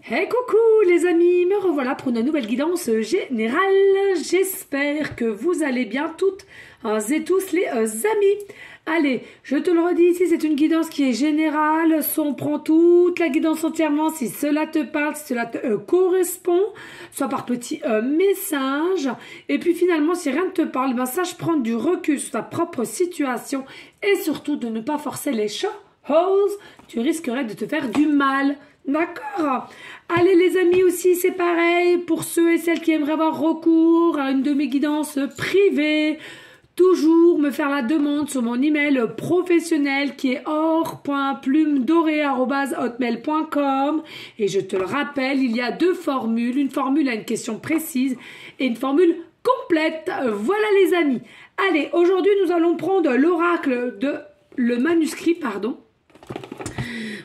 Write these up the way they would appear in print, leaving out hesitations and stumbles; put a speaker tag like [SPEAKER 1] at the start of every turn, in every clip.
[SPEAKER 1] Hey coucou les amis, me revoilà pour une nouvelle guidance générale. J'espère que vous allez bien toutes et tous les amis. Allez, je te le redis ici, c'est une guidance qui est générale. On prend toute la guidance entièrement si cela te parle, si cela te correspond, soit par petit message. Et puis finalement, si rien ne te parle, ben sache prendre du recul sur ta propre situation et surtout de ne pas forcer les choses. Tu risquerais de te faire du mal. D'accord. Allez les amis aussi, c'est pareil pour ceux et celles qui aimeraient avoir recours à une de mes guidances privées. Toujours me faire la demande sur mon email professionnel qui est or.plumedorée@hotmail.com. Et je te le rappelle, il y a deux formules. Une formule à une question précise et une formule complète. Voilà les amis. Allez, aujourd'hui nous allons prendre l'oracle le manuscrit, pardon.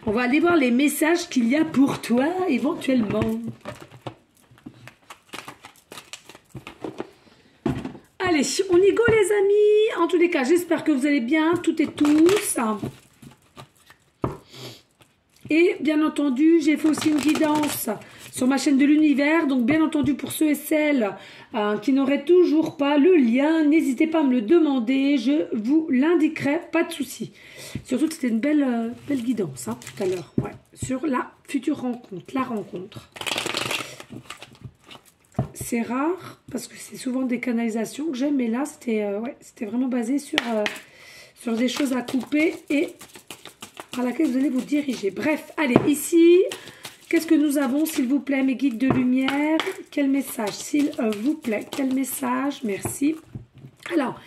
[SPEAKER 1] On va aller voir les messages qu'il y a pour toi, éventuellement. Allez, on y go les amis. En tous les cas, j'espère que vous allez bien, toutes et tous. Et bien entendu, j'ai fait aussi une guidance sur ma chaîne de l'univers. Donc bien entendu, pour ceux et celles qui n'auraient toujours pas le lien, n'hésitez pas à me le demander. Je vous l'indiquerai, pas de souci. Surtout que c'était une belle guidance tout à l'heure. Ouais, sur la future rencontre, la rencontre. C'est rare parce que c'est souvent des canalisations que j'aime. Mais là, c'était vraiment basé sur des choses à couper et à laquelle vous allez vous diriger. Bref, allez, ici... Qu'est-ce que nous avons, s'il vous plaît, mes guides de lumière? Quel message, s'il vous plaît? Quel message? Merci. Alors,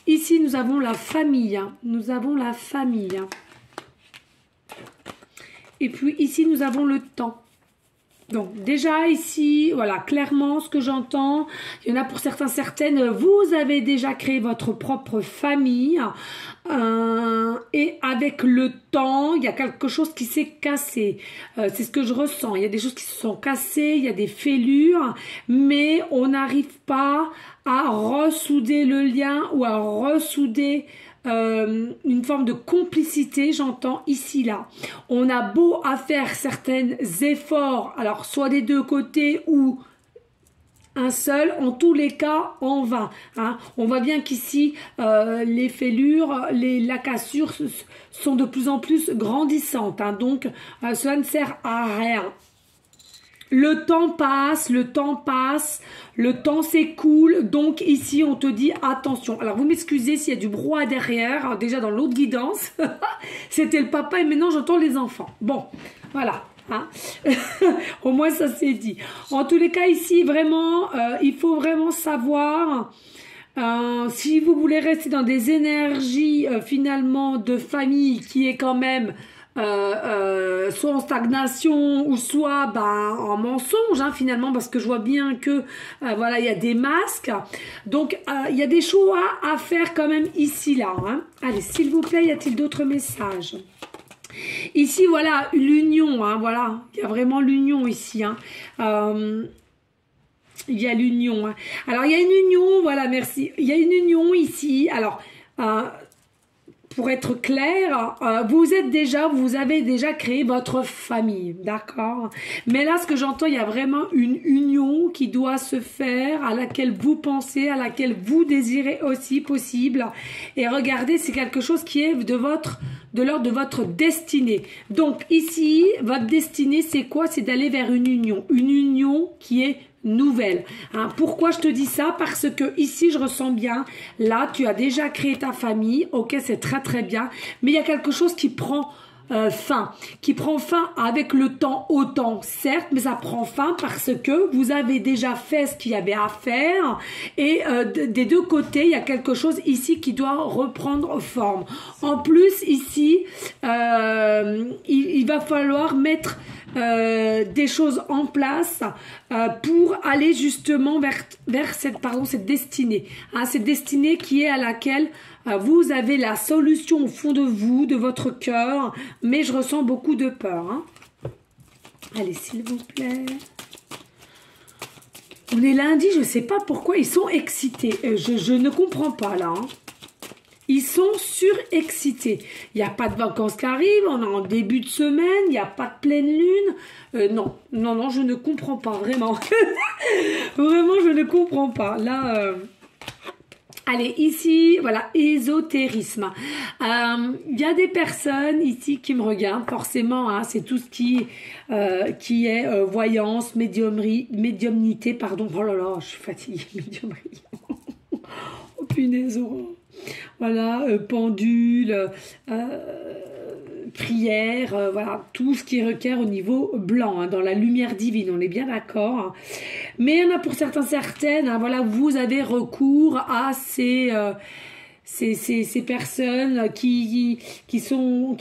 [SPEAKER 1] ici, nous avons la famille. Nous avons la famille. Et puis, ici, nous avons le temps. Donc, déjà, ici, voilà, clairement, ce que j'entends, il y en a pour certains, certaines, vous avez déjà créé votre propre famille. Et avec le temps, il y a quelque chose qui s'est cassé. C'est ce que je ressens. Il y a des choses qui se sont cassées, il y a des fêlures, mais on n'arrive pas à ressouder le lien ou à ressouder une forme de complicité, j'entends ici là. On a beau à faire certains efforts, alors soit des deux côtés ou un seul, en tous les cas en vain. On voit bien qu'ici les fêlures, la cassure sont de plus en plus grandissantes. Donc cela ne sert à rien. Le temps passe, le temps s'écoule, donc ici on te dit attention. Alors vous m'excusez s'il y a du brouhaha derrière. Alors, déjà dans l'autre guidance, c'était le papa et maintenant j'entends les enfants. Bon, voilà. Au moins ça c'est dit. En tous les cas ici vraiment, il faut vraiment savoir... si vous voulez rester dans des énergies finalement de famille qui est quand même... soit en stagnation ou soit en mensonge finalement, parce que je vois bien que voilà, il y a des masques, donc il y a des choix à faire quand même ici là. Allez, s'il vous plaît, y a-t-il d'autres messages? Ici voilà l'union, voilà, il y a vraiment l'union ici. Il y a l'union. Alors il y a une union, voilà, merci. Il y a une union ici. Alors pour être clair, vous avez déjà créé votre famille, d'accord? Mais là, ce que j'entends, il y a vraiment une union qui doit se faire, à laquelle vous pensez, à laquelle vous désirez aussi possible. Et regardez, c'est quelque chose qui est de l'ordre de votre destinée. Donc ici, votre destinée, c'est quoi? C'est d'aller vers une union qui est nouvelle. Pourquoi je te dis ça? Parce que ici je ressens bien, là tu as déjà créé ta famille, ok, c'est très très bien, mais il y a quelque chose qui prend fin avec le temps autant, certes, mais ça prend fin parce que vous avez déjà fait ce qu'il y avait à faire et des deux côtés il y a quelque chose ici qui doit reprendre forme. En plus ici il va falloir mettre des choses en place pour aller justement vers cette destinée. Cette destinée qui est à laquelle vous avez la solution au fond de vous, de votre cœur, mais je ressens beaucoup de peur. Allez, s'il vous plaît. On est lundi, je ne sais pas pourquoi ils sont excités. Je ne comprends pas là. Ils sont surexcités. Il n'y a pas de vacances qui arrivent, on est en début de semaine, il n'y a pas de pleine lune. Non, non, non, je ne comprends pas, vraiment. Vraiment, je ne comprends pas. Là, allez, ici, voilà, ésotérisme. Il y a des personnes ici qui me regardent, forcément, hein, c'est tout ce qui est voyance, médiumnité, pardon. Oh là là, je suis fatiguée, médiumnerie. Oh punaise, oh. Voilà, pendule, prière, voilà, tout ce qui requiert au niveau blanc, hein, dans la lumière divine, on est bien d'accord. Hein. Mais il y en a pour certaines, hein, voilà, vous avez recours à ces personnes qui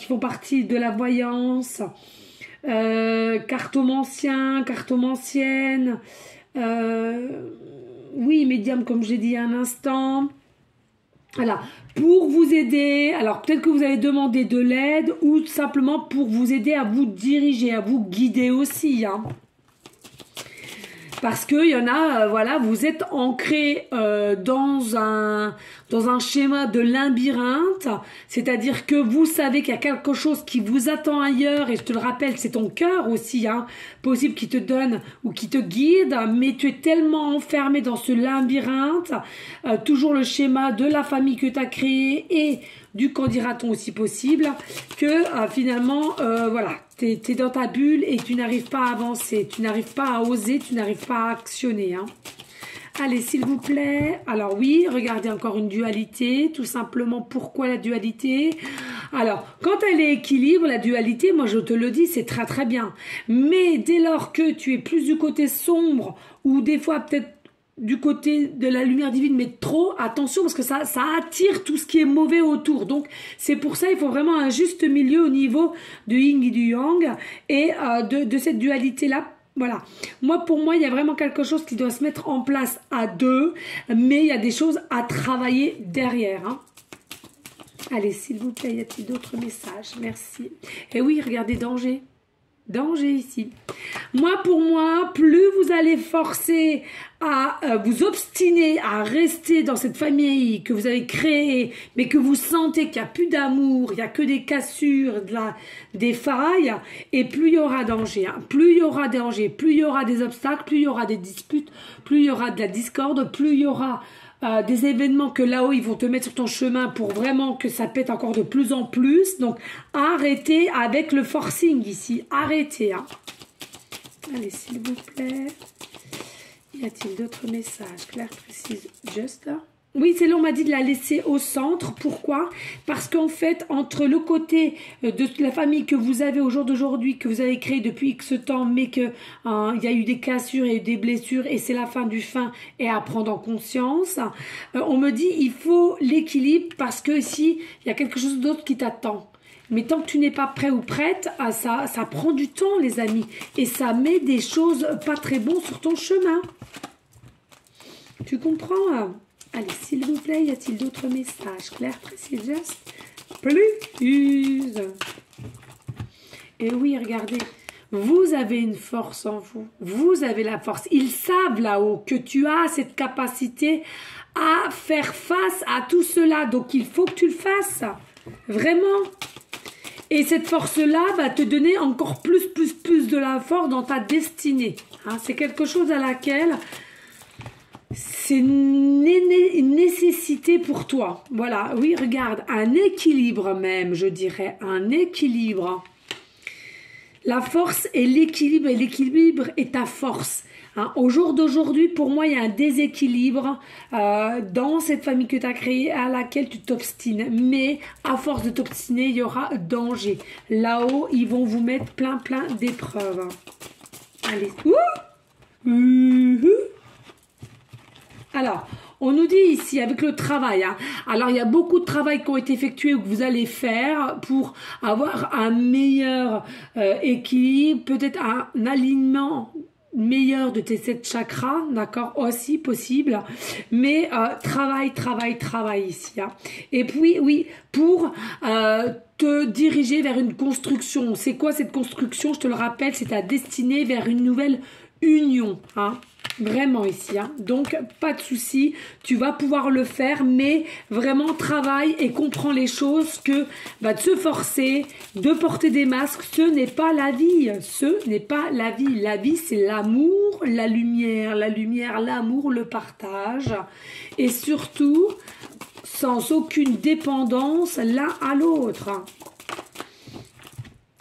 [SPEAKER 1] font partie de la voyance, cartomancien, cartomancienne, oui, médium comme j'ai dit il y a un instant. Voilà, pour vous aider, alors peut-être que vous avez demandé de l'aide ou tout simplement pour vous aider à vous diriger, à vous guider aussi, hein. Parce qu'il y en a, voilà, vous êtes ancré dans un schéma de labyrinthe, c'est-à-dire que vous savez qu'il y a quelque chose qui vous attend ailleurs, et je te le rappelle, c'est ton cœur aussi, hein, possible qui te donne ou qui te guide, mais tu es tellement enfermé dans ce labyrinthe, toujours le schéma de la famille que tu as créée et du qu'en dira-t-on aussi possible, que finalement, voilà, tu es dans ta bulle et tu n'arrives pas à avancer, tu n'arrives pas à oser, tu n'arrives pas à actionner. Hein. Allez, s'il vous plaît. Alors oui, regardez encore une dualité, tout simplement. Pourquoi la dualité? Alors, quand elle est équilibre, la dualité, moi je te le dis, c'est très très bien. Mais dès lors que tu es plus du côté sombre, ou des fois peut-être du côté de la lumière divine, mais trop, attention, parce que ça attire tout ce qui est mauvais autour. Donc, c'est pour ça, il faut vraiment un juste milieu au niveau du yin et du yang, et de cette dualité-là. Voilà. Pour moi, il y a vraiment quelque chose qui doit se mettre en place à deux, mais il y a des choses à travailler derrière. Hein. Allez, s'il vous plaît, y a-t-il d'autres messages? Merci. Et oui, regardez, danger. Danger ici. Pour moi, plus vous allez forcer à vous obstiner à rester dans cette famille que vous avez créée, mais que vous sentez qu'il n'y a plus d'amour, il n'y a que des cassures, des failles, et plus il y aura danger. Hein. Plus il y aura danger, plus il y aura des obstacles, plus il y aura des disputes, plus il y aura de la discorde, plus il y aura des événements que là-haut ils vont te mettre sur ton chemin pour vraiment que ça pète encore de plus en plus. Donc arrêtez avec le forcing ici, arrêtez. Hein. Allez, s'il vous plaît, y a-t-il d'autres messages? Claire précise juste là. Oui, c'est là, on m'a dit de la laisser au centre. Pourquoi? Parce qu'en fait, entre le côté de la famille que vous avez au jour d'aujourd'hui, que vous avez créé depuis X temps, mais que il y a eu des cassures et des blessures, et c'est la fin du fin, et à prendre en conscience, on me dit il faut l'équilibre, parce que ici, il y a quelque chose d'autre qui t'attend. Mais tant que tu n'es pas prêt ou prête, ça prend du temps, les amis. Et ça met des choses pas très bonnes sur ton chemin. Tu comprends? Allez, s'il vous plaît, y a-t-il d'autres messages? Claire, précise, juste. Plus. Et oui, regardez. Vous avez une force en vous. Vous avez la force. Ils savent là-haut que tu as cette capacité à faire face à tout cela. Donc, il faut que tu le fasses. Vraiment. Et cette force-là va te donner encore plus de la force dans ta destinée. Hein, c'est quelque chose à laquelle c'est une nécessité pour toi. Voilà, oui, regarde, un équilibre même, je dirais, un équilibre. La force et l'équilibre est ta force. Hein, au jour d'aujourd'hui, pour moi, il y a un déséquilibre dans cette famille que tu as créée à laquelle tu t'obstines. Mais à force de t'obstiner, il y aura danger. Là-haut, ils vont vous mettre plein d'épreuves. Allez. Alors, on nous dit ici, avec le travail, hein, alors il y a beaucoup de travail qui ont été effectués ou que vous allez faire pour avoir un meilleur équilibre, peut-être un alignement meilleur de tes 7 chakras, d'accord, aussi possible, mais travail ici. Hein. Et puis, oui, pour te diriger vers une construction. C'est quoi cette construction? Je te le rappelle, c'est ta destinée vers une nouvelle union. Hein. Vraiment ici, hein. Donc pas de souci, tu vas pouvoir le faire, mais vraiment travaille et comprends les choses que de se forcer, de porter des masques, ce n'est pas la vie, ce n'est pas la vie. La vie c'est l'amour, la lumière, l'amour, le partage et surtout sans aucune dépendance l'un à l'autre.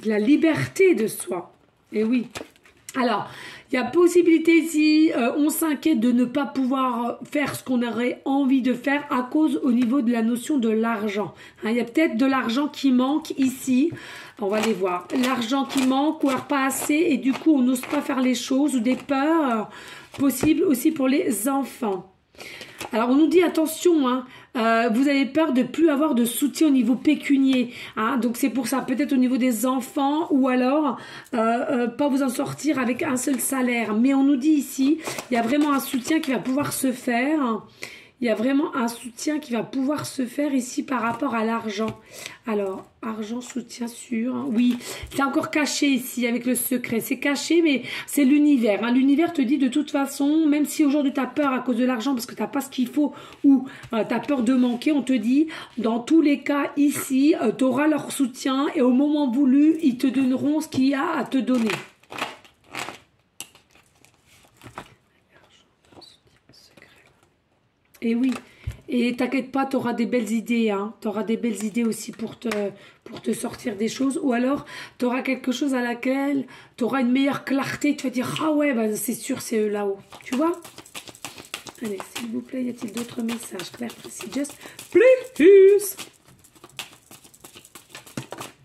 [SPEAKER 1] La liberté de soi, et oui. Alors, il y a possibilité ici, on s'inquiète de ne pas pouvoir faire ce qu'on aurait envie de faire à cause au niveau de la notion de l'argent. Hein, il y a peut-être de l'argent qui manque ici. On va aller voir. L'argent qui manque ou alors pas assez et du coup on n'ose pas faire les choses ou des peurs possibles aussi pour les enfants. Alors on nous dit attention, hein, vous avez peur de plus avoir de soutien au niveau pécunier, hein, donc c'est pour ça peut-être au niveau des enfants ou alors pas vous en sortir avec un seul salaire. Mais on nous dit ici, il y a vraiment un soutien qui va pouvoir se faire. Il y a vraiment un soutien qui va pouvoir se faire ici par rapport à l'argent. Alors, argent, soutien sûr. Hein. Oui, c'est encore caché ici avec le secret. C'est caché, mais c'est l'univers. Hein. L'univers te dit de toute façon, même si aujourd'hui tu as peur à cause de l'argent parce que tu n'as pas ce qu'il faut ou tu as peur de manquer, on te dit, dans tous les cas ici, tu auras leur soutien et au moment voulu, ils te donneront ce qu'il y a à te donner. Et oui, et t'inquiète pas, tu auras des belles idées, hein. Tu auras des belles idées aussi pour te sortir des choses. Ou alors, tu auras quelque chose à laquelle tu auras une meilleure clarté. Tu vas dire, ah ouais, bah, c'est sûr, c'est eux là-haut. Tu vois? Allez, s'il vous plaît, y a-t-il d'autres messages? Claire, précis, just please.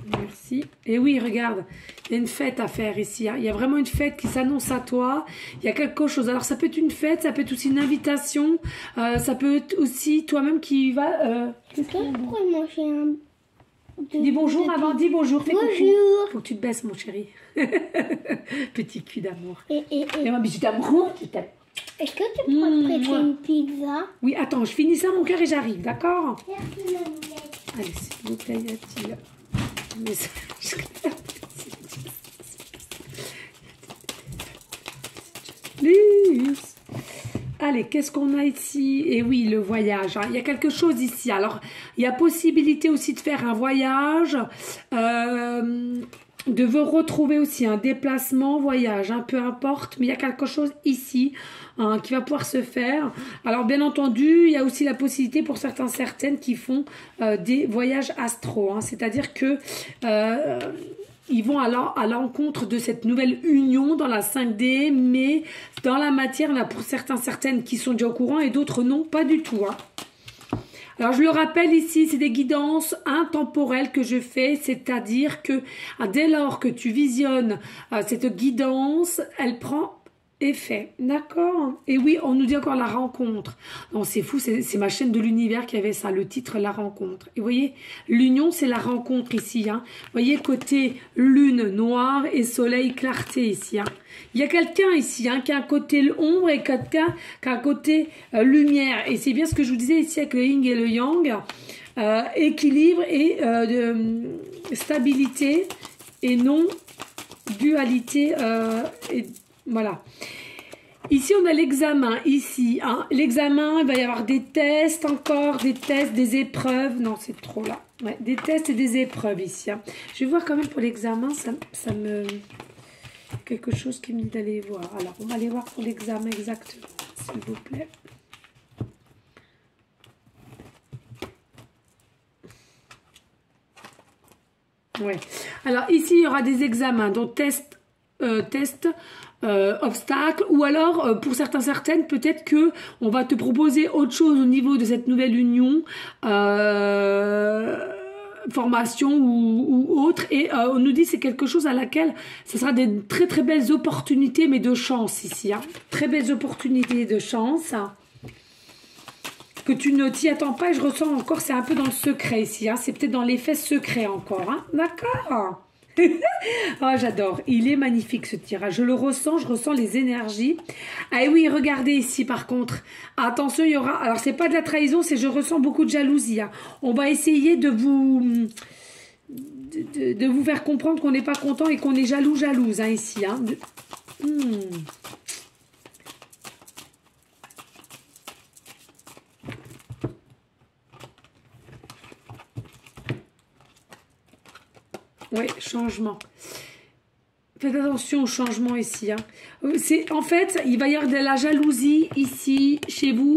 [SPEAKER 1] Merci. Et oui, regarde, il y a une fête à faire ici. Hein. Il y a vraiment une fête qui s'annonce à toi. Il y a quelque chose. Alors, ça peut être une fête, ça peut être aussi une invitation. Ça peut être aussi toi-même qui va...
[SPEAKER 2] Pourquoi manger un...
[SPEAKER 1] Dis bonjour avant, dis bonjour. Fais
[SPEAKER 2] bonjour.
[SPEAKER 1] Coucou. Faut que tu te baisses, mon chéri. Petit cul d'amour. Et moi, bisou d'amour, tu t'aimes.
[SPEAKER 2] Est-ce que tu pourrais me prêter une pizza?
[SPEAKER 1] Oui, attends, je finis ça, mon cœur, et j'arrive, d'accord?
[SPEAKER 2] Merci, mamoulette.
[SPEAKER 1] Allez, s'il vous plaît, y a-t-il... Allez, qu'est-ce qu'on a ici? Et oui, le voyage. Hein. Il y a quelque chose ici. Alors, il y a possibilité aussi de faire un voyage, de vous retrouver aussi un déplacement, voyage, hein, peu importe. Mais il y a quelque chose ici hein, qui va pouvoir se faire. Alors, bien entendu, il y a aussi la possibilité pour certaines qui font des voyages astro. Hein. C'est-à-dire que... ils vont à l'encontre de cette nouvelle union dans la 5D, mais dans la matière, là, pour certaines qui sont déjà au courant et d'autres non, pas du tout. Hein. Alors, je le rappelle ici, c'est des guidances intemporelles que je fais, c'est-à-dire que dès lors que tu visionnes cette guidance, elle prend effet, d'accord? Et oui, on nous dit encore la rencontre. Non, c'est fou, c'est ma chaîne de l'univers qui avait ça, le titre La Rencontre. Et vous voyez, l'union, c'est la rencontre ici. Hein. Vous voyez, côté lune noire et soleil clarté ici. Hein. Il y a quelqu'un ici hein, qui a un côté ombre et quelqu'un qui a un côté lumière. Et c'est bien ce que je vous disais ici avec le yin et le yang. Équilibre et stabilité et non dualité et voilà. Ici, on a l'examen. Ici, hein. L'examen, il va y avoir des tests encore, des tests, des épreuves. Non, c'est trop là. Ouais, des tests et des épreuves ici. Hein. Je vais voir quand même pour l'examen. Ça me... Quelque chose qui me dit d'aller voir. Alors, on va aller voir pour l'examen exactement, s'il vous plaît. Ouais. Alors, ici, il y aura des examens. Donc, test... obstacle ou alors pour certaines peut-être que on va te proposer autre chose au niveau de cette nouvelle union formation ou autre et on nous dit c'est quelque chose à laquelle ce sera des très très belles opportunités mais de chance ici hein. Très belles opportunités de chance hein. Que tu ne t'y attends pas et je ressens encore c'est un peu dans le secret ici hein. C'est peut-être dans l'effet secret encore hein. D'accord. Oh, j'adore, il est magnifique ce tirage, je le ressens, je ressens les énergies. Ah et oui, regardez ici par contre, attention, il y aura, alors c'est pas de la trahison, c'est je ressens beaucoup de jalousie. Hein. On va essayer de vous faire comprendre qu'on n'est pas content et qu'on est jalouse hein, ici. Hein. Oui, changement. Faites attention au changement ici. Hein. En fait, il va y avoir de la jalousie ici, chez vous.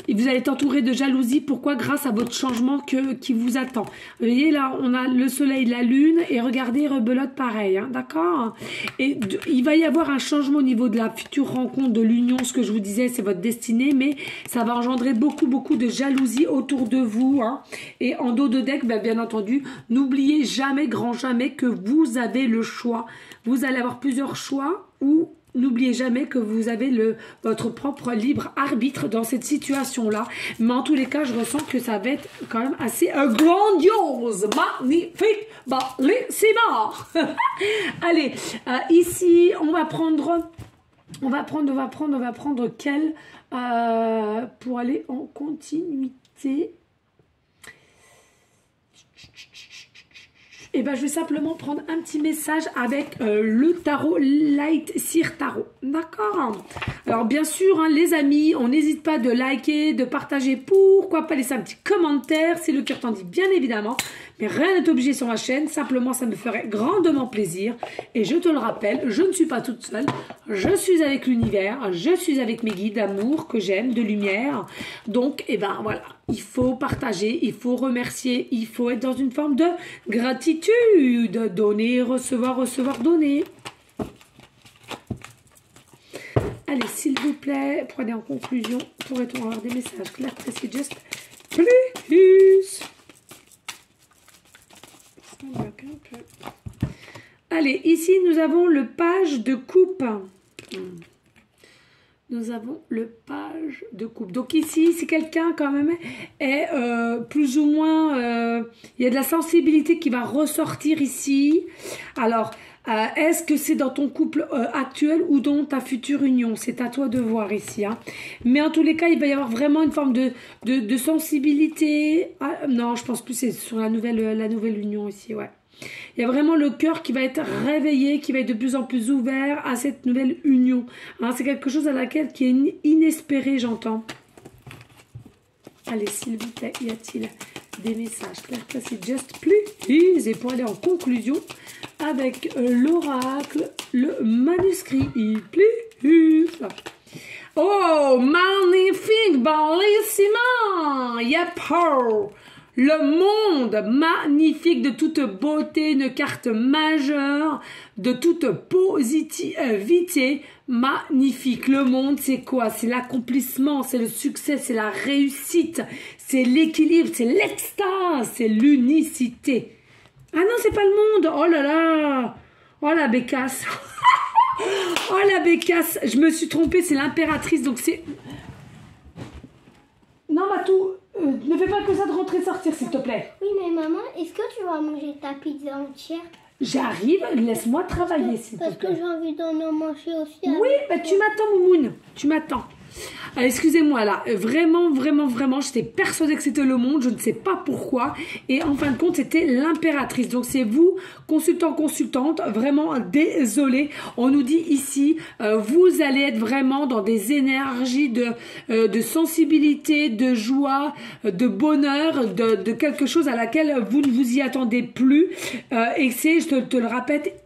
[SPEAKER 1] Et vous allez être entouré de jalousie. Pourquoi? Grâce à votre changement qui vous attend. Vous voyez, là, on a le soleil, la lune. Et regardez, rebelote pareil. Hein, d'accord? Et il va y avoir un changement au niveau de la future rencontre, de l'union. Ce que je vous disais, c'est votre destinée. Mais ça va engendrer beaucoup, beaucoup de jalousie autour de vous. Hein. Et en dos de deck, bien entendu, n'oubliez jamais, grand jamais, que vous avez le choix. Vous allez avoir plusieurs choix ou n'oubliez jamais que vous avez votre propre libre arbitre dans cette situation-là. Mais en tous les cas, je ressens que ça va être quand même assez grandiose, magnifique, bellissima. Allez, ici, on va prendre quel pour aller en continuité. Et ben, je vais simplement prendre un petit message avec le tarot Light Seer Tarot. D'accord? Alors, bien sûr, hein, les amis, on n'hésite pas de liker, de partager. Pourquoi pas laisser un petit commentaire si le cœur t'en dit, bien évidemment. Mais rien n'est obligé sur ma chaîne. Simplement, ça me ferait grandement plaisir. Et je te le rappelle, je ne suis pas toute seule. Je suis avec l'univers. Je suis avec mes guides d'amour que j'aime, de lumière. Donc, et ben voilà. Il faut partager, il faut remercier, il faut être dans une forme de gratitude. Donner, recevoir, recevoir, donner. Allez, s'il vous plaît, prenez en conclusion. Pourrait-on avoir des messages clairs, précis, just plus. Allez, ici, nous avons le page de coupe. Nous avons le page de coupe. Donc ici, si quelqu'un quand même est plus ou moins... il y a de la sensibilité qui va ressortir ici. Alors, est-ce que c'est dans ton couple actuel ou dans ta future union? C'est à toi de voir ici. Hein. Mais en tous les cas, il va y avoir vraiment une forme de sensibilité. Ah, non, je pense que c'est sur la nouvelle union ici, ouais. Il y a vraiment le cœur qui va être réveillé, qui va être de plus en plus ouvert à cette nouvelle union. Hein, c'est quelque chose qui est inespéré, j'entends. Allez, s'il vous plaît, y a-t-il des messages clairs, précis, just please, et pour aller en conclusion avec l'oracle, le manuscrit, please. Oh, magnifique, bellissima, yep, le monde magnifique, de toute beauté, une carte majeure, de toute positivité, magnifique. Le monde, c'est quoi? C'est l'accomplissement, c'est le succès, c'est la réussite, c'est l'équilibre, c'est l'extase, c'est l'unicité. Ah non, c'est pas le monde. Oh là là. Oh la bécasse. Oh la bécasse. Je me suis trompée, c'est l'impératrice, donc c'est... Non, Matou, ne fais pas que ça de rentrer et sortir, s'il te plaît.
[SPEAKER 2] Oui, mais maman, est-ce que tu vas manger ta pizza entière?
[SPEAKER 1] J'arrive, laisse-moi travailler, s'il te plaît.
[SPEAKER 2] Parce que j'ai envie d'en manger aussi.
[SPEAKER 1] Oui, bah, tu m'attends, Moumoune, tu m'attends. Excusez-moi là, vraiment, j'étais persuadée que c'était le monde, je ne sais pas pourquoi, et en fin de compte c'était l'impératrice. Donc c'est vous, consultante, vraiment désolé. On nous dit ici, vous allez être vraiment dans des énergies de sensibilité, de joie, de bonheur, de quelque chose à laquelle vous ne vous y attendez plus, et c'est, je te le répète,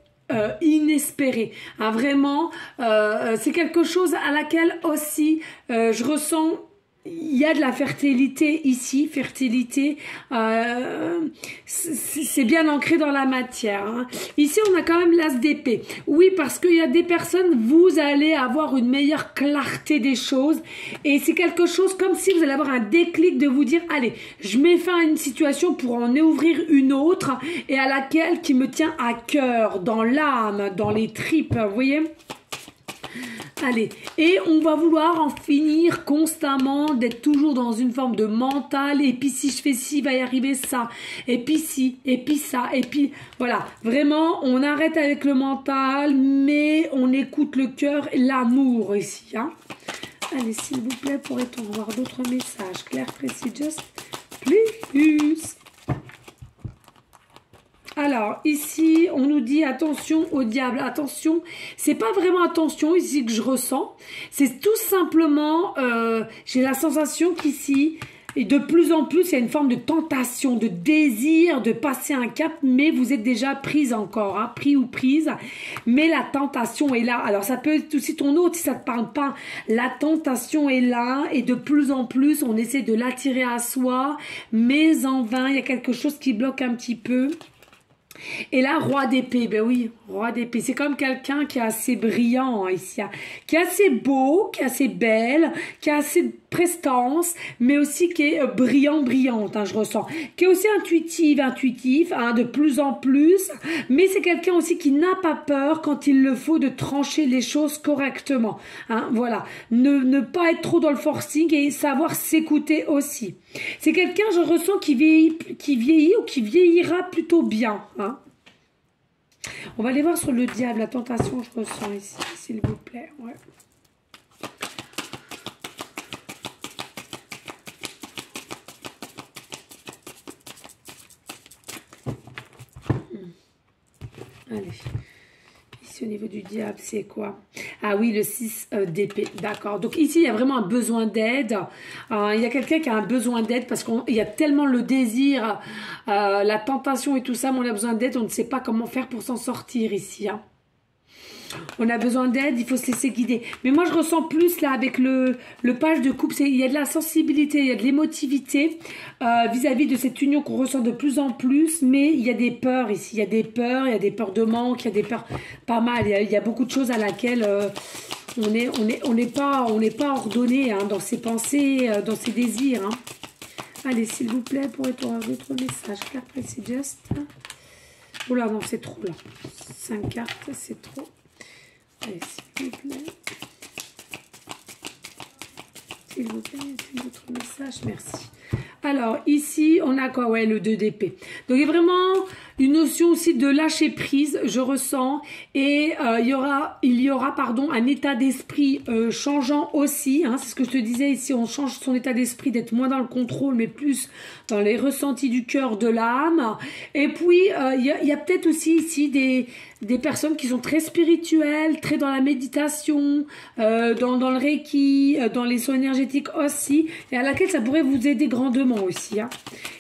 [SPEAKER 1] inespéré, hein, vraiment c'est quelque chose à laquelle aussi je ressens il y a de la fertilité ici, c'est bien ancré dans la matière. Hein. Ici, on a quand même l'as d'épée. Oui, parce qu'il y a des personnes, vous allez avoir une meilleure clarté des choses. Et c'est quelque chose comme si vous allez avoir un déclic de vous dire, allez, je mets fin à une situation pour en ouvrir une autre et à laquelle qui me tient à cœur, dans l'âme, dans les tripes, vous voyez ? Allez, et on va vouloir en finir constamment, d'être toujours dans une forme de mental, et puis si je fais ci, il va y arriver ça, et puis ci, et puis ça, et puis voilà, vraiment, on arrête avec le mental, mais on écoute le cœur et l'amour ici, hein. Allez, s'il vous plaît, pourrait-on avoir d'autres messages clairs, précis, just please. Alors, ici, on nous dit attention au diable. Attention, c'est pas vraiment attention ici que je ressens. C'est tout simplement, j'ai la sensation qu'ici, Et de plus en plus, il y a une forme de tentation, de désir de passer un cap, mais vous êtes déjà prise encore, hein, pris ou prise. Mais la tentation est là. Alors, ça peut être aussi ton autre si ça ne te parle pas. La tentation est là et de plus en plus, on essaie de l'attirer à soi, mais en vain, il y a quelque chose qui bloque un petit peu. Et là, roi d'épée, ben oui, roi d'épée, c'est comme quelqu'un qui est assez brillant ici, hein, qui est assez beau, qui est assez belle, qui a assez de prestance, mais aussi qui est brillante, hein, je ressens, qui est aussi intuitif, hein, de plus en plus, mais c'est quelqu'un aussi qui n'a pas peur quand il le faut de trancher les choses correctement, hein, voilà, ne pas être trop dans le forcing et savoir s'écouter aussi. C'est quelqu'un, je ressens, qui vieillit ou qui vieillira plutôt bien, hein. On va aller voir sur le diable, la tentation, je ressens ici, s'il vous plaît. Ouais. Allez. Ici, au niveau du diable, c'est quoi? Ah oui, le 6 d'épée, d'accord. Donc ici, il y a vraiment un besoin d'aide. Il y a quelqu'un qui a un besoin d'aide parce qu'il y a tellement le désir, la tentation et tout ça, mais on a besoin d'aide, on ne sait pas comment faire pour s'en sortir ici, hein. On a besoin d'aide, il faut se laisser guider. Mais moi, je ressens plus là avec le page de coupe. Il y a de la sensibilité, il y a de l'émotivité vis-à-vis de cette union qu'on ressent de plus en plus. Mais il y a des peurs ici. Il y a des peurs de manque, il y a des peurs pas mal. Il y a beaucoup de choses à laquelle on n'est pas ordonné, hein, dans ses pensées, dans ses désirs, hein. Allez, s'il vous plaît, pourrait-on avoir d'autres messages? Claire, précis, just. Oula, non, c'est trop là. 5 cartes, c'est trop. Allez, s'il vous plaît. S'il vous plaît, y a d'autres messages? Merci. Alors, ici, on a quoi? Ouais, le 2 d'épée. Donc, il y a vraiment une notion aussi de lâcher prise, je ressens. Et il y aura un état d'esprit changeant aussi, hein. C'est ce que je te disais ici, on change son état d'esprit, d'être moins dans le contrôle, mais plus dans les ressentis du cœur, de l'âme. Et puis, il y a peut-être aussi ici des personnes qui sont très spirituelles, très dans la méditation, dans le Reiki, dans les soins énergétiques aussi, et à laquelle ça pourrait vous aider grandement aussi, hein.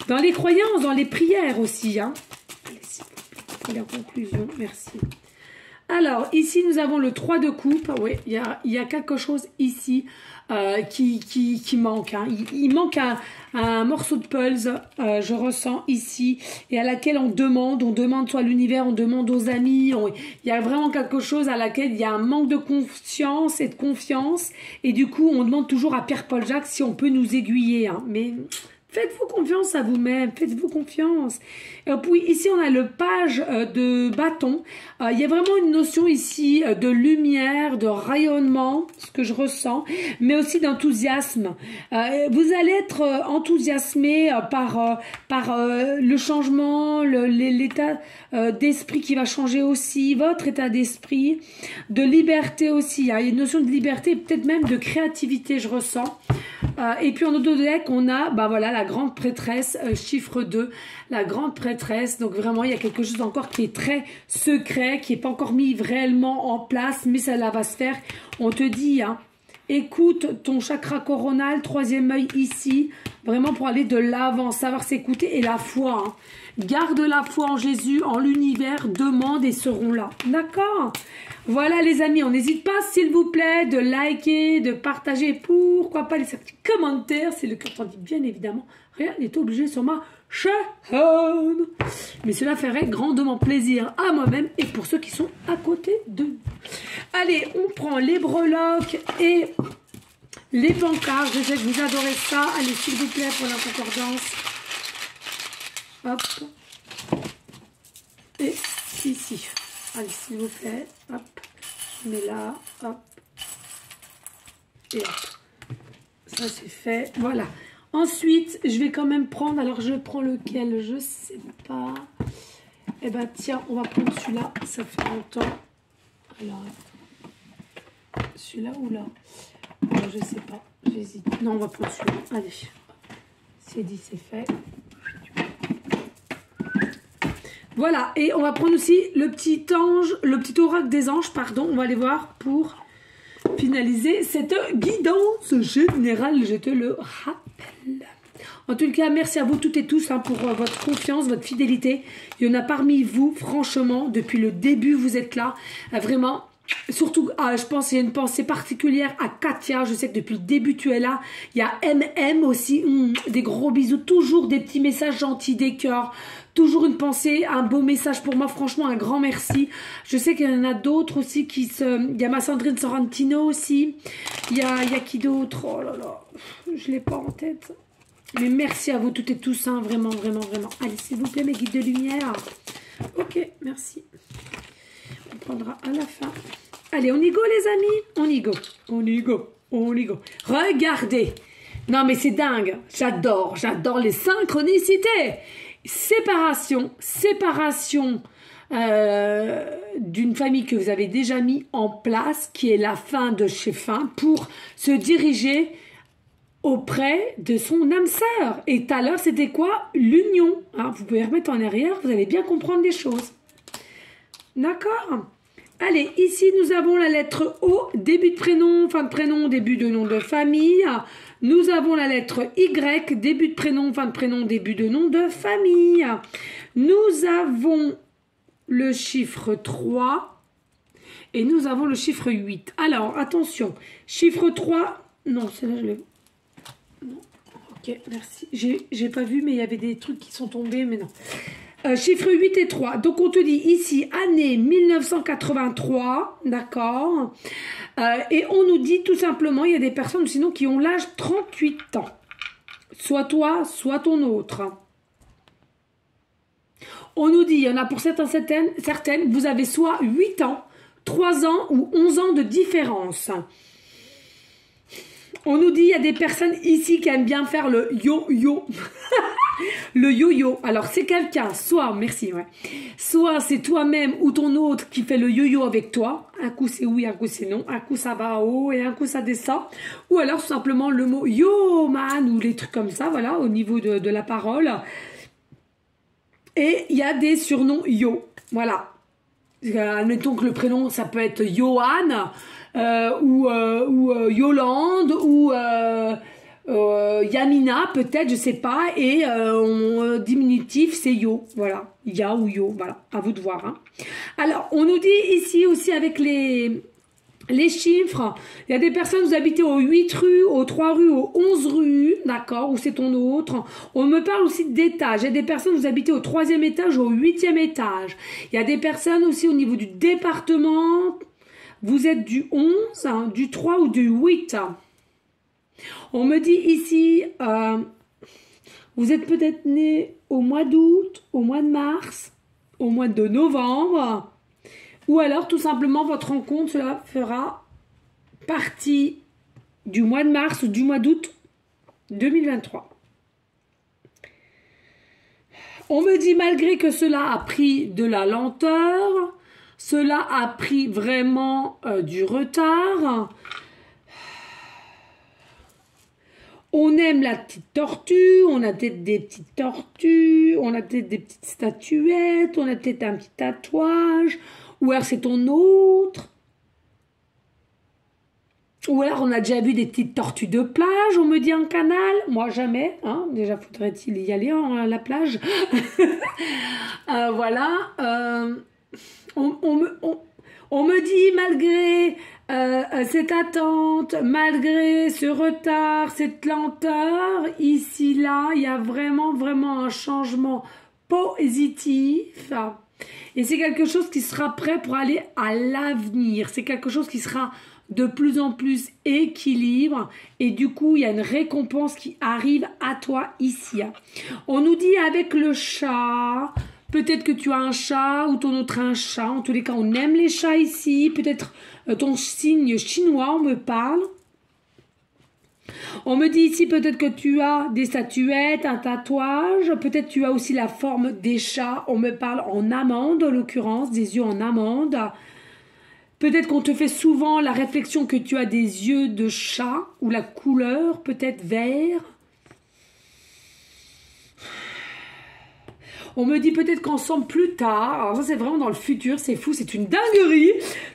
[SPEAKER 1] Dans les croyances, dans les prières aussi, hein. Allez, s'il vous plaît, en conclusion, merci. Alors, ici, nous avons le 3 de coupe. Oui, il y a quelque chose ici qui manque, hein. Il manque un morceau de puzzle, je ressens ici, et à laquelle on demande soit à l'univers, on demande aux amis. Il y a vraiment quelque chose à laquelle il y a un manque de conscience et de confiance. Et du coup, on demande toujours à Pierre-Paul Jacques si on peut nous aiguiller, hein. Mais faites-vous confiance à vous-même, faites-vous confiance. Et puis ici, on a le page de bâton. Il y a vraiment une notion ici de lumière, de rayonnement, ce que je ressens, mais aussi d'enthousiasme. Vous allez être enthousiasmé par le changement, l'état d'esprit qui va changer aussi, votre état d'esprit, de liberté aussi. Il y a une notion de liberté, peut-être même de créativité, je ressens. Et puis en auto deck, on a voilà, la grande prêtresse, chiffre 2, la grande prêtresse. Donc vraiment, il y a quelque chose encore qui est très secret, qui n'est pas encore mis réellement en place, mais ça là va se faire. On te dit, hein, écoute ton chakra coronal, 3e œil ici, vraiment pour aller de l'avant, savoir s'écouter, et la foi, hein. Garde la foi en Jésus, en l'univers, demande et seront là. D'accord? Voilà les amis, on n'hésite pas s'il vous plaît de liker, de partager, pourquoi pas laisser un petit commentaire, c'est le cœur t'en dit bien évidemment, rien n'est obligé sur ma chaîne. Mais cela ferait grandement plaisir à moi-même et pour ceux qui sont à côté de nous. Allez, on prend les breloques et les pancartes, je sais que vous adorez ça. Allez s'il vous plaît pour la concordance. Hop. Et ici. Allez, s'il vous plaît, hop, je mets là, hop, et hop, ça c'est fait, voilà. Ensuite, je vais quand même prendre, alors je prends lequel, je sais pas, eh ben tiens, on va prendre celui-là, ça fait longtemps, alors, celui-là ou là, alors, je sais pas, j'hésite, non, on va prendre celui-là, allez, c'est dit, c'est fait. Voilà, et on va prendre aussi le petit ange, le petit oracle des anges, pardon, on va aller voir pour finaliser cette guidance générale, je te le rappelle. En tout cas, merci à vous toutes et tous hein, pour votre confiance, votre fidélité. Il y en a parmi vous, franchement, depuis le début, vous êtes là. Vraiment, surtout, je pense qu'il y a une pensée particulière à Katia. Je sais que depuis le début, tu es là. Il y a MM aussi. Des gros bisous. Toujours des petits messages gentils, des cœurs. Toujours une pensée, un beau message pour moi. Franchement, un grand merci. Je sais qu'il y en a d'autres aussi qui se... Il y a ma Sandrine Sorrentino aussi. Il y a qui d'autre? Oh là là, je ne l'ai pas en tête. Mais merci à vous toutes et tous, hein, vraiment, vraiment, vraiment. Allez, s'il vous plaît, mes guides de lumière. Ok, merci. On prendra à la fin. Allez, on y go, les amis. On y go. On y go. On y go. Regardez. Non, mais c'est dingue. J'adore. J'adore les synchronicités. Séparation d'une famille que vous avez déjà mis en place, qui est la fin de chez fin, pour se diriger auprès de son âme sœur. Et tout à l'heure, c'était quoi? L'union. Hein, vous pouvez remettre en arrière, vous allez bien comprendre les choses. D'accord? Allez, ici, nous avons la lettre O, début de prénom, fin de prénom, début de nom de famille. Nous avons la lettre Y, début de prénom, fin de prénom, début de nom de famille. Nous avons le chiffre 3 et nous avons le chiffre 8. Alors, attention, chiffre 3, non, celle-là, je l'ai... Non. Ok, merci. J'ai pas vu, mais il y avait des trucs qui sont tombés, mais non. Chiffre 8 et 3. Donc, on te dit ici, année 1983, d'accord. Et on nous dit tout simplement, il y a des personnes sinon qui ont l'âge 38 ans. Soit toi, soit ton autre. On nous dit, il y en a pour certaines, vous avez soit 8 ans, 3 ans ou 11 ans de différence. On nous dit, il y a des personnes ici qui aiment bien faire le yo-yo. Le yo-yo. Alors, c'est quelqu'un, soit, merci, ouais. Soit c'est toi-même ou ton autre qui fait le yo-yo avec toi. Un coup c'est oui, un coup c'est non. Un coup ça va haut et un coup ça descend. Ou alors, tout simplement, le mot yo man ou les trucs comme ça, voilà, au niveau de la parole. Et il y a des surnoms yo. Voilà. Admettons que le prénom, ça peut être Johan. Ou Yolande ou Yamina peut-être, je sais pas, et diminutif c'est Yo, voilà, Ya ou Yo, voilà, à vous de voir. Hein. Alors on nous dit ici aussi avec les chiffres, il y a des personnes, vous habitez au 8 rue, au 3 rue, au 11 rue, d'accord, ou c'est ton autre. On me parle aussi d'étage. Il y a des personnes, vous habitez au 3e étage ou au 8e étage. Il y a des personnes aussi au niveau du département. Vous êtes du 11, hein, du 3 ou du 8. On me dit ici, vous êtes peut-être né au mois d'août, au mois de mars, au mois de novembre. Ou alors, tout simplement, votre rencontre, cela fera partie du mois de mars ou du mois d'août 2023. On me dit, malgré que cela a pris de la lenteur, cela a pris vraiment du retard. On aime la petite tortue, on a peut-être des petites tortues, on a peut-être des petites statuettes, on a peut-être un petit tatouage, ou alors c'est ton autre. Ou alors on a déjà vu des petites tortues de plage, on me dit en canal. Moi jamais, hein. Déjà faudrait-il y aller à la plage. Voilà. On me dit, malgré cette attente, malgré ce retard, cette lenteur, ici, là, il y a vraiment, vraiment un changement positif. Et c'est quelque chose qui sera prêt pour aller à l'avenir. C'est quelque chose qui sera de plus en plus équilibre. Et du coup, il y a une récompense qui arrive à toi ici. On nous dit avec le chat... Peut-être que tu as un chat ou ton autre a un chat. En tous les cas, on aime les chats ici. Peut-être ton signe chinois, on me parle. On me dit ici peut-être que tu as des statuettes, un tatouage. Peut-être tu as aussi la forme des chats. On me parle en amande, en l'occurrence, des yeux en amande. Peut-être qu'on te fait souvent la réflexion que tu as des yeux de chat ou la couleur, peut-être vert. On me dit peut-être qu'ensemble plus tard, alors ça c'est vraiment dans le futur, c'est fou, c'est une dinguerie,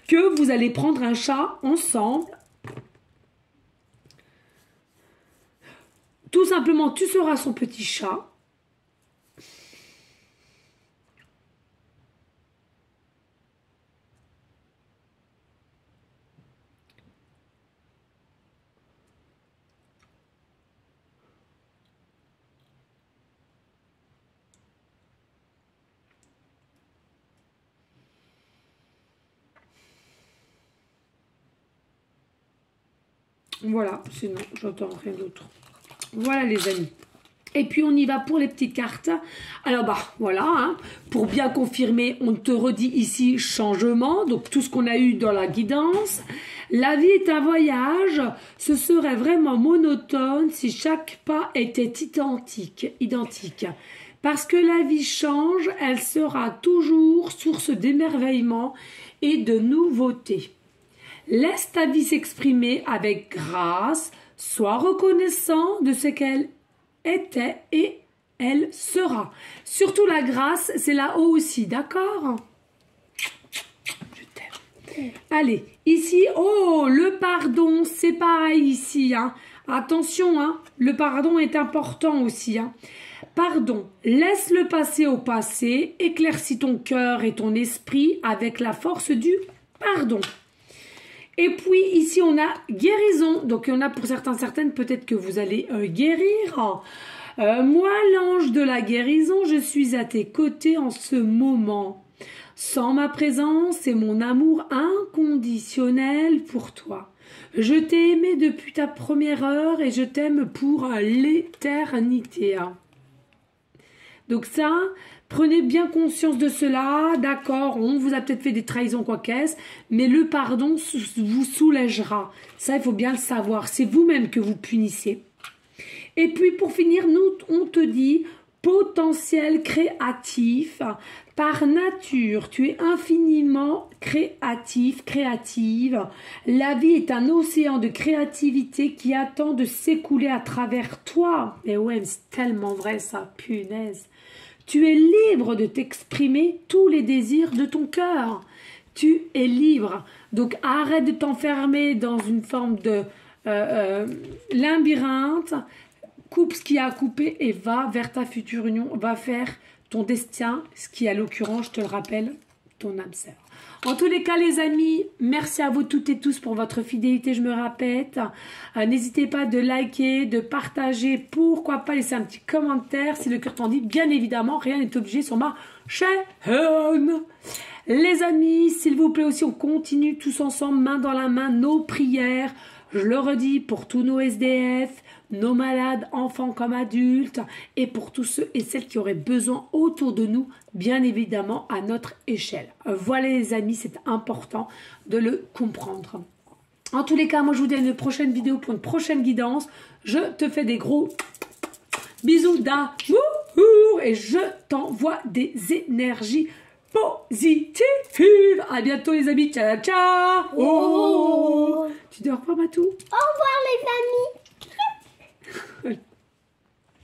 [SPEAKER 1] que vous allez prendre un chat ensemble. Tout simplement, tu seras son petit chat. Voilà, sinon j'entends rien d'autre. Voilà les amis. Et puis on y va pour les petites cartes. Alors bah voilà, hein, pour bien confirmer, on te redit ici changement. Donc tout ce qu'on a eu dans la guidance. La vie est un voyage. Ce serait vraiment monotone si chaque pas était identique. Parce que la vie change, elle sera toujours source d'émerveillement et de nouveauté. Laisse ta vie s'exprimer avec grâce, sois reconnaissant de ce qu'elle était et elle sera. Surtout la grâce, c'est là-haut aussi, d'accord? Je t'aime. Allez, ici, oh, le pardon, c'est pareil ici, hein. Attention, hein, le pardon est important aussi, hein. Pardon, laisse le passé au passé, éclaircis ton cœur et ton esprit avec la force du pardon. Et puis ici on a guérison, donc il y en a pour certaines, peut-être que vous allez guérir. Moi l'ange de la guérison, je suis à tes côtés en ce moment. Sans ma présence et mon amour inconditionnel pour toi. Je t'ai aimé depuis ta première heure et je t'aime pour l'éternité. Donc ça, prenez bien conscience de cela, d'accord, on vous a peut-être fait des trahisons quoi qu'est-ce, mais le pardon vous soulagera. Ça, il faut bien le savoir, c'est vous-même que vous punissez. Et puis pour finir, on te dit potentiel créatif. Par nature, tu es infiniment créatif, créative. La vie est un océan de créativité qui attend de s'écouler à travers toi. Et ouais, c'est tellement vrai ça, punaise. Tu es libre de t'exprimer tous les désirs de ton cœur. Tu es libre. Donc arrête de t'enfermer dans une forme de labyrinthe. Coupe ce qui a à couper et va vers ta future union. Va faire ton destin, ce qui à l'occurrence, je te le rappelle, ton âme sœur. En tous les cas, les amis, merci à vous toutes et tous pour votre fidélité, je me répète. N'hésitez pas de liker, de partager, pourquoi pas laisser un petit commentaire si le cœur t'en dit. Bien évidemment, rien n'est obligé sur ma chaîne. Les amis, s'il vous plaît aussi, on continue tous ensemble, main dans la main, nos prières. Je le redis, pour tous nos SDF, nos malades, enfants comme adultes, et pour tous ceux et celles qui auraient besoin autour de nous, bien évidemment, à notre échelle. Voilà les amis, c'est important de le comprendre. En tous les cas, moi je vous dis à une prochaine vidéo pour une prochaine guidance. Je te fais des gros bisous d'amour et je t'envoie des énergies positives. À bientôt les amis, ciao ciao. Oh. Tu dis au revoir Matou?
[SPEAKER 2] Au revoir les amis.